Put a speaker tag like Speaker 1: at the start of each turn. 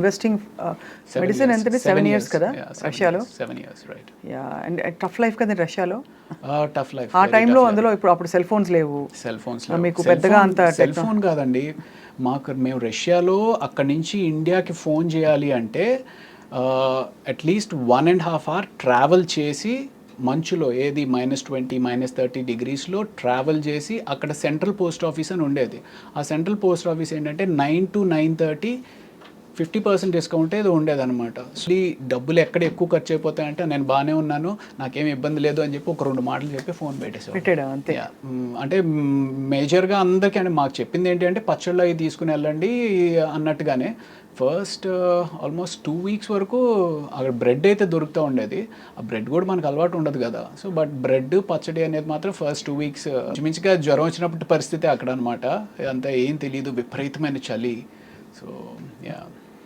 Speaker 1: Investing medicine ఎంత 7 years కదా రష్యాలో.
Speaker 2: 7 years, right.
Speaker 1: Yeah and tough life కదా రష్యాలో.
Speaker 2: టఫ్ లైఫ్
Speaker 1: ఆ టైంలో అందులో అప్పుడు సెల్ ఫోన్స్ లేవు. మీకు పెద్దగా అంత
Speaker 2: సెల్ ఫోన్ కాదండి. మేము రష్యాలో అక్కడి నుంచి ఇండియాకి ఫోన్ చేయాలి అంటే అట్లీస్ట్ 1.5 hour ట్రావెల్ చేసి మంచులో ఏది -20 -30 degreesలో ట్రావెల్ చేసి అక్కడ సెంట్రల్ పోస్ట్ ఆఫీస్ అని ఉండేది. ఆ సెంట్రల్ పోస్ట్ ఆఫీస్ ఏంటంటే 9 to 9:30 50% డిస్కౌంట్ ఏదో ఉండేదన్నమాట. సో ఈ డబ్బులు ఎక్కడ ఎక్కువ ఖర్చు అయిపోతాయంటే నేను బాగానే ఉన్నాను, నాకేమి ఇబ్బంది లేదు అని చెప్పి ఒక 2 మాటలు చెప్పి ఫోన్
Speaker 1: పెట్టాడు అంతే.
Speaker 2: అంటే మేజర్గా అందరికీ అంటే మాకు చెప్పింది ఏంటి అంటే పచ్చళ్ళు అవి తీసుకుని వెళ్ళండి అన్నట్టుగానే. ఫస్ట్ ఆల్మోస్ట్ 2 weeks వరకు అక్కడ బ్రెడ్ అయితే దొరుకుతూ ఉండేది. ఆ బ్రెడ్ కూడా మనకు అలవాటు ఉండదు కదా. సో బట్ బ్రెడ్ పచ్చడి అనేది మాత్రం ఫస్ట్ 2 weeks మించిగా జ్వరం వచ్చినప్పుడు పరిస్థితి అక్కడ అనమాట. అంతా ఏం తెలియదు, విపరీతమైన చలి. So yeah.